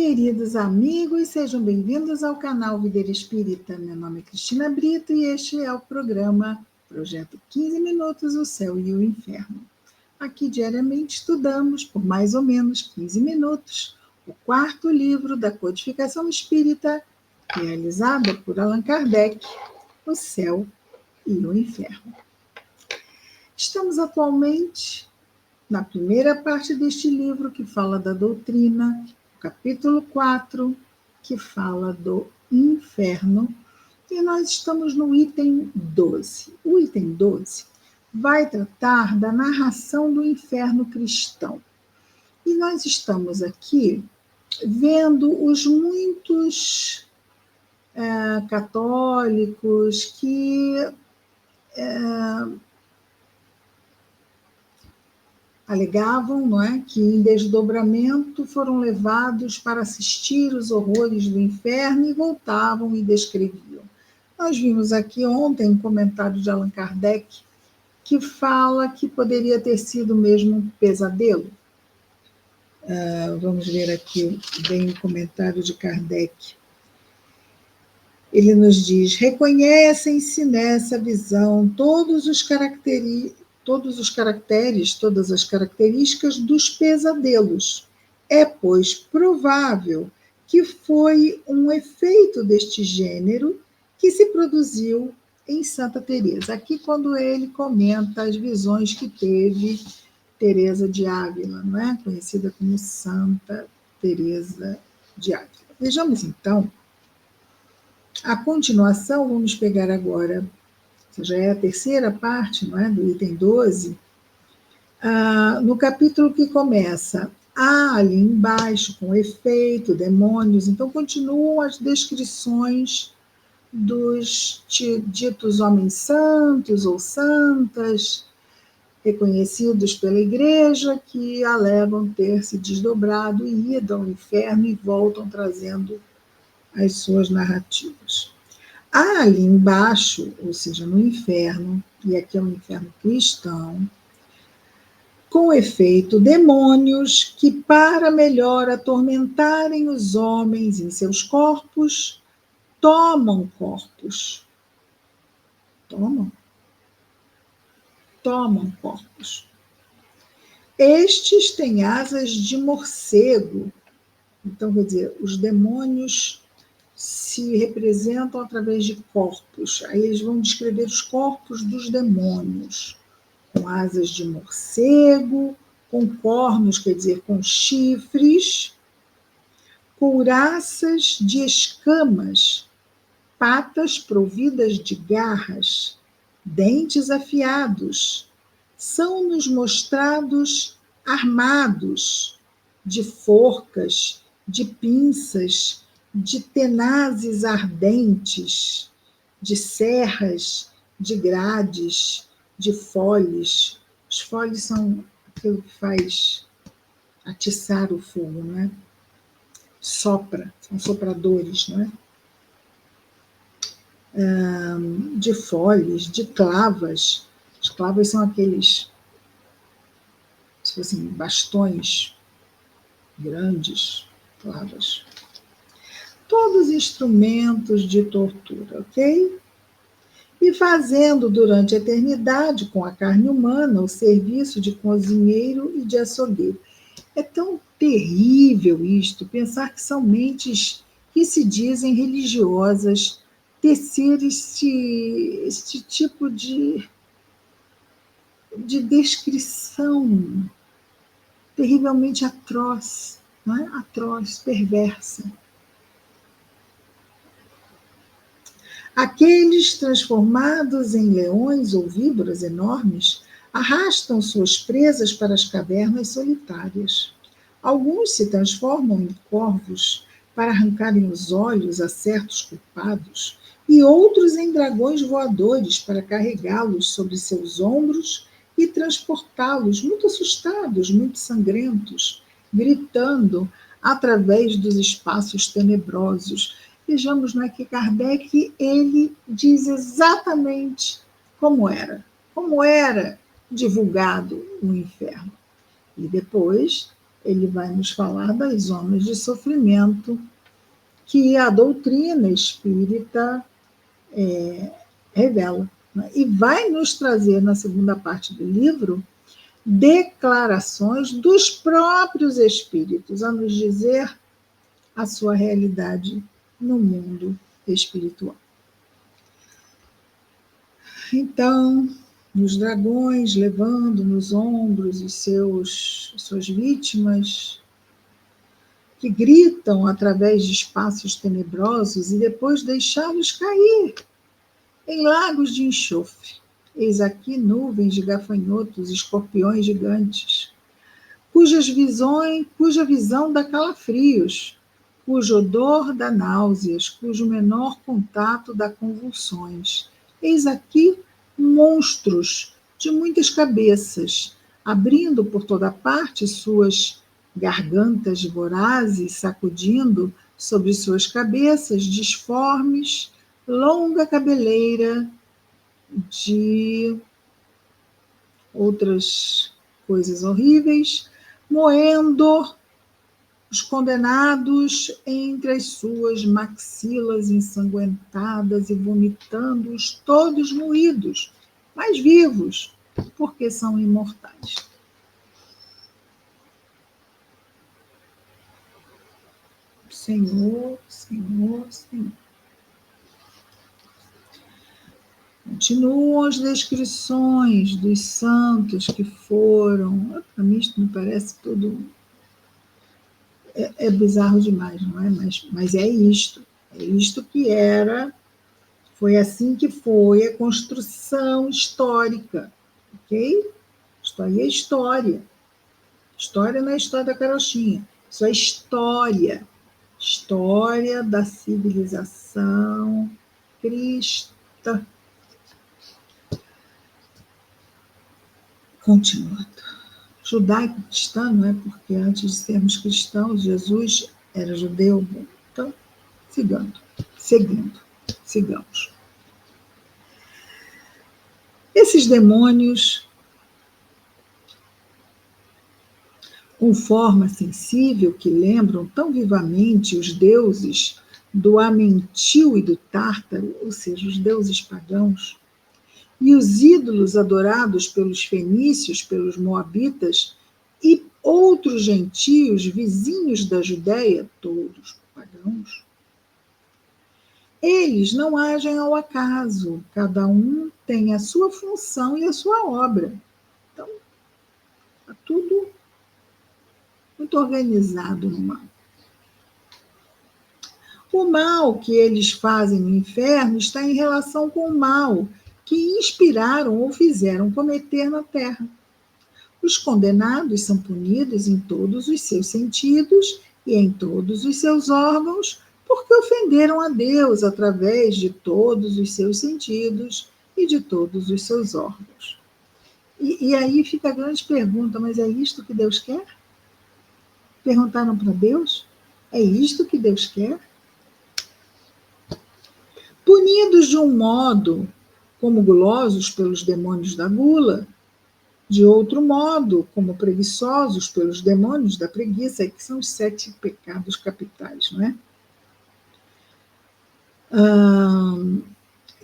Queridos amigos, sejam bem-vindos ao canal Videira Espírita. Meu nome é Cristina Brito e este é o programa Projeto 15 Minutos, o Céu e o Inferno. Aqui diariamente estudamos, por mais ou menos 15 minutos, o quarto livro da Codificação Espírita, realizada por Allan Kardec, O Céu e o Inferno. Estamos atualmente na primeira parte deste livro, que fala da doutrina, capítulo 4, que fala do inferno, e nós estamos no item 12. O item 12 vai tratar da narração do inferno cristão. E nós estamos aqui vendo os muitos católicos que alegavam, não é, que em desdobramento foram levados para assistir os horrores do inferno e voltavam e descreviam. Nós vimos aqui ontem um comentário de Allan Kardec que fala que poderia ter sido mesmo um pesadelo. Vamos ver aqui bem o comentário de Kardec. Ele nos diz: reconhecem-se nessa visão todas as características dos pesadelos. É, pois, provável que foi um efeito deste gênero que se produziu em Santa Teresa. Aqui, quando ele comenta as visões que teve Teresa de Ávila, não é? Conhecida como Santa Teresa de Ávila. Vejamos, então, a continuação. Vamos pegar agora, já é a terceira parte, não é, do item 12, no capítulo que começa ali embaixo, com efeito, demônios. Então, continuam as descrições dos ditos homens santos ou santas, reconhecidos pela igreja, que alegam ter se desdobrado e ido ao inferno e voltam trazendo as suas narrativas. Ali embaixo, ou seja, no inferno, e aqui é o inferno cristão, com efeito, demônios que, para melhor atormentarem os homens em seus corpos, tomam corpos. Tomam corpos. Estes têm asas de morcego. Então, quer dizer, os demônios se representam através de corpos. Aí eles vão descrever os corpos dos demônios, com asas de morcego, com cornos, quer dizer, com chifres, couraças de escamas, patas providas de garras, dentes afiados. São-nos mostrados armados de forcas, de pinças, de tenazes ardentes, de serras, de grades, de foles. Os foles são aquilo que faz atiçar o fogo, não é? Sopra, são sopradores, não é? De foles, de clavas. As clavas são aqueles, se fossem bastões grandes, clavas. Todos instrumentos de tortura, ok? E fazendo durante a eternidade com a carne humana o serviço de cozinheiro e de açougueiro. É tão terrível isto, pensar que são mentes que se dizem religiosas tecer este tipo de descrição terrivelmente atroz, não é? Atroz, perversa. Aqueles transformados em leões ou víboras enormes arrastam suas presas para as cavernas solitárias. Alguns se transformam em corvos para arrancarem os olhos a certos culpados, e outros em dragões voadores para carregá-los sobre seus ombros e transportá-los, muito assustados, muito sangrentos, gritando através dos espaços tenebrosos. Vejamos, não é, que Kardec, ele diz exatamente como era divulgado o inferno. E depois ele vai nos falar das zonas de sofrimento que a doutrina espírita revela, né? E vai nos trazer, na segunda parte do livro, declarações dos próprios espíritos a nos dizer a sua realidade no mundo espiritual. Então, os dragões levando nos ombros suas vítimas, que gritam através de espaços tenebrosos e depois deixá-los cair em lagos de enxofre. Eis aqui nuvens de gafanhotos, escorpiões gigantes, cuja visão dá calafrios, cujo odor dá náuseas, cujo menor contato dá convulsões. Eis aqui monstros de muitas cabeças, abrindo por toda parte suas gargantas vorazes, sacudindo sobre suas cabeças disformes longa cabeleira de outras coisas horríveis, moendo os condenados entre as suas maxilas ensanguentadas e vomitando-os todos moídos, mas vivos, porque são imortais. Senhor, Senhor, Senhor. Continuam as descrições dos santos que foram. Para mim, isso me parece tudo. É bizarro demais, não é? Mas é isto. É isto que era. Foi assim que foi a construção histórica. Ok? Isto aí é história. História não é história da carochinha. Isso é história. História da civilização cristã. Continuando. Judaico-cristã, não é? Porque antes de sermos cristãos, Jesus era judeu. Então, sigamos. Esses demônios, com forma sensível, que lembram tão vivamente os deuses do Amentil e do Tártaro, ou seja, os deuses pagãos, e os ídolos adorados pelos fenícios, pelos moabitas e outros gentios vizinhos da Judéia, todos pagãos, eles não agem ao acaso, cada um tem a sua função e a sua obra. Então, está tudo muito organizado no mal. O mal que eles fazem no inferno está em relação com o mal que inspiraram ou fizeram cometer na terra. Os condenados são punidos em todos os seus sentidos e em todos os seus órgãos, porque ofenderam a Deus através de todos os seus sentidos e de todos os seus órgãos. E aí fica a grande pergunta, mas é isto que Deus quer? Perguntaram para Deus? É isto que Deus quer? Punidos de um modo como gulosos pelos demônios da gula, de outro modo, como preguiçosos pelos demônios da preguiça, que são os 7 pecados capitais, não é?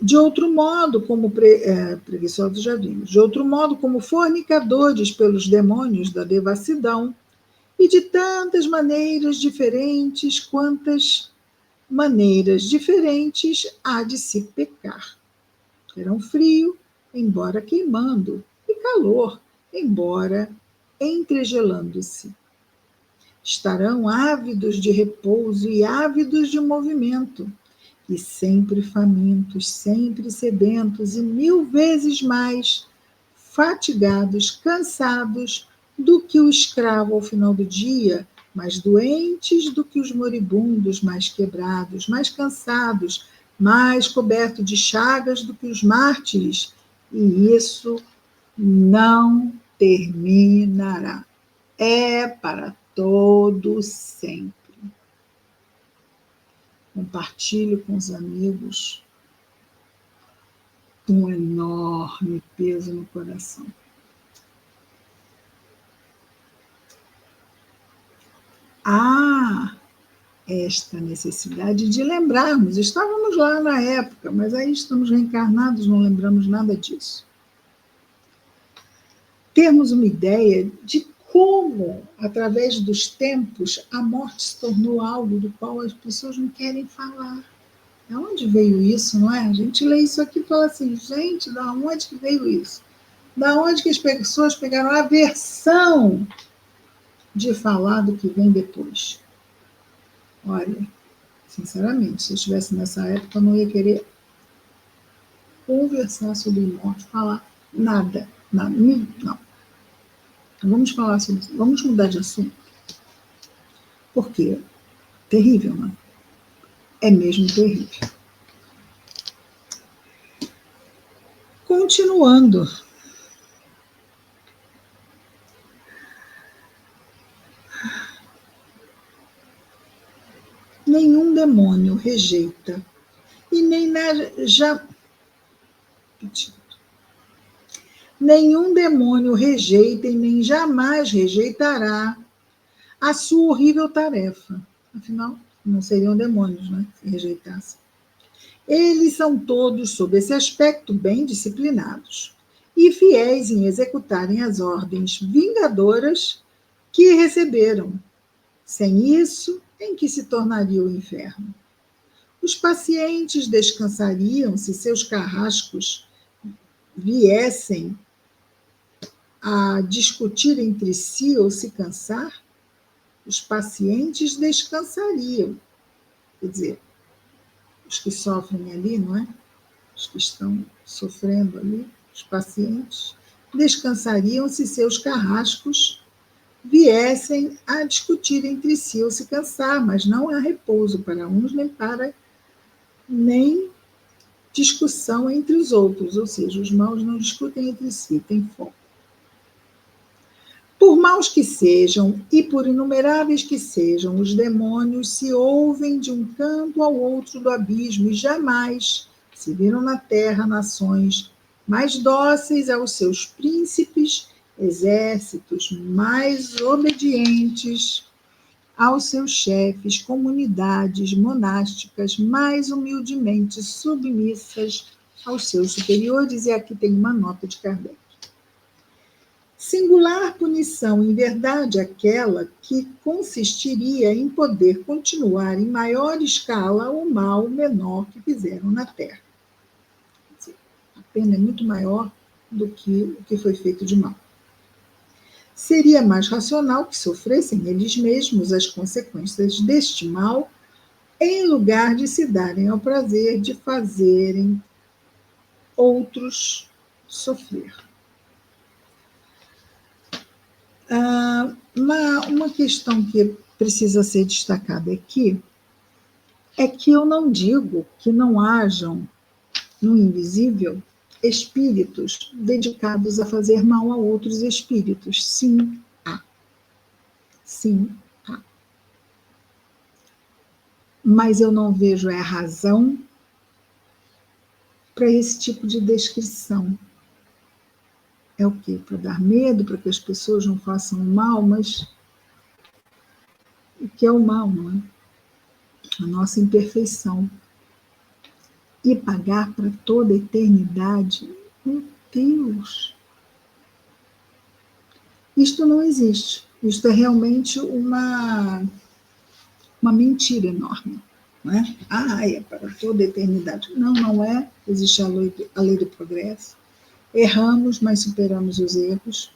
De outro modo, como preguiçosos já vimos, de outro modo, como fornicadores pelos demônios da devassidão, e de tantas maneiras diferentes, quantas maneiras diferentes há de se pecar. Terão frio, embora queimando, e calor, embora entregelando-se. Estarão ávidos de repouso e ávidos de movimento, e sempre famintos, sempre sedentos, e 1000 vezes mais fatigados, cansados do que o escravo ao final do dia, mais doentes do que os moribundos, mais quebrados, mais cansados, mais cobertos de chagas do que os mártires, e isso não terminará. É para todo sempre. Compartilhe com os amigos um enorme peso no coração. esta necessidade de lembrarmos. Estávamos lá na época, mas aí estamos reencarnados, não lembramos nada disso. Termos uma ideia de como, através dos tempos, a morte se tornou algo do qual as pessoas não querem falar. De onde veio isso, não é? A gente lê isso aqui e fala assim, gente, da onde que veio isso? Da onde que as pessoas pegaram a aversão de falar do que vem depois? Olha, sinceramente, se eu estivesse nessa época, eu não ia querer conversar sobre morte, falar nada, nada, não. Então, vamos falar sobre isso, vamos mudar de assunto. Por quê? Terrível, não é? É mesmo terrível. Continuando. Nenhum demônio rejeita e nem já nenhum demônio rejeita e nem jamais rejeitará a sua horrível tarefa. Afinal, não seriam demônios, né, se rejeitassem. Eles são todos, sob esse aspecto, bem disciplinados e fiéis em executarem as ordens vingadoras que receberam. Sem isso, em que se tornaria o inferno? Os pacientes descansariam se seus carrascos viessem a discutir entre si ou se cansar? Os pacientes descansariam. Quer dizer, os que sofrem ali, não é? Os que estão sofrendo ali, os pacientes, descansariam se seus carrascos viessem a discutir entre si ou se cansar, mas não há repouso para uns nem discussão entre os outros, ou seja, os maus não discutem entre si, têm foco. Por maus que sejam e por inumeráveis que sejam, os demônios se ouvem de um canto ao outro do abismo e jamais se viram na terra nações mais dóceis aos seus príncipes, exércitos mais obedientes aos seus chefes, comunidades monásticas mais humildemente submissas aos seus superiores. E aqui tem uma nota de Kardec. Singular punição, em verdade, aquela que consistiria em poder continuar em maior escala o mal menor que fizeram na terra. A pena é muito maior do que o que foi feito de mal. Seria mais racional que sofressem eles mesmos as consequências deste mal, em lugar de se darem ao prazer de fazerem outros sofrer. Uma questão que precisa ser destacada aqui é que eu não digo que não hajam no invisível espíritos dedicados a fazer mal a outros espíritos. Sim, há. Sim, há. Mas eu não vejo a razão para esse tipo de descrição. É o quê? Para dar medo, para que as pessoas não façam mal, mas o que é o mal, não é? A nossa imperfeição. E pagar para toda a eternidade? Meu Deus! Isto não existe. Isto é realmente uma mentira enorme. Não é? É para toda a eternidade. Não, não é. Existe a lei do progresso. Erramos, mas superamos os erros.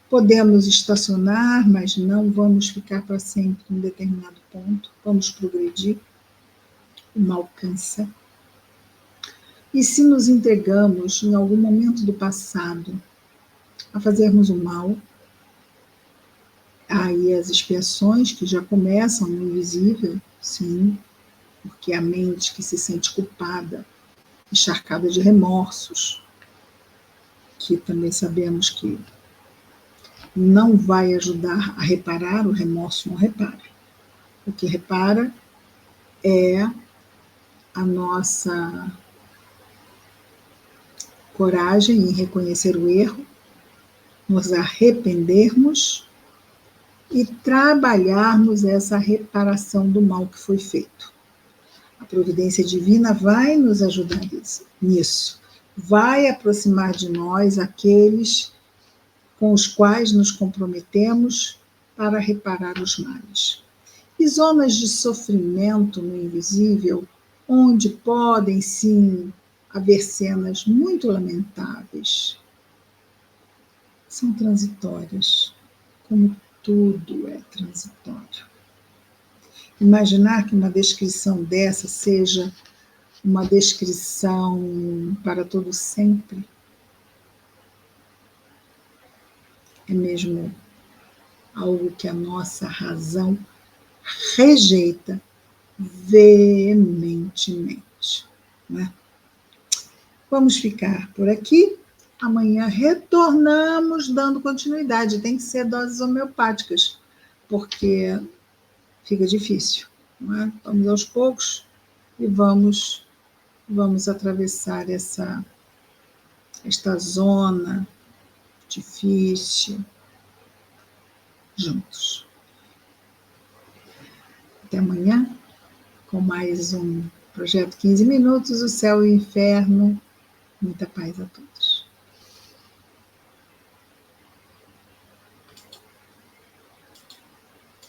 Podemos estacionar, mas não vamos ficar para sempre em um determinado ponto. Vamos progredir. O mal cansa. E se nos entregamos, em algum momento do passado, a fazermos o mal, aí as expiações que já começam no invisível, sim, porque a mente que se sente culpada, encharcada de remorsos, que também sabemos que não vai ajudar a reparar, o remorso não repara. O que repara é a nossa coragem em reconhecer o erro, nos arrependermos e trabalharmos essa reparação do mal que foi feito. A providência divina vai nos ajudar nisso, vai aproximar de nós aqueles com os quais nos comprometemos para reparar os males. E zonas de sofrimento no invisível, onde podem sim haver cenas muito lamentáveis, são transitórias, como tudo é transitório. Imaginar que uma descrição dessa seja uma descrição para todo sempre é mesmo algo que a nossa razão rejeita veementemente. Né? Vamos ficar por aqui. Amanhã retornamos dando continuidade. Tem que ser doses homeopáticas, porque fica difícil. Não é? Vamos aos poucos e vamos atravessar esta zona difícil juntos. Até amanhã, com mais um Projeto 15 Minutos, o Céu e o Inferno. Muita paz a todos.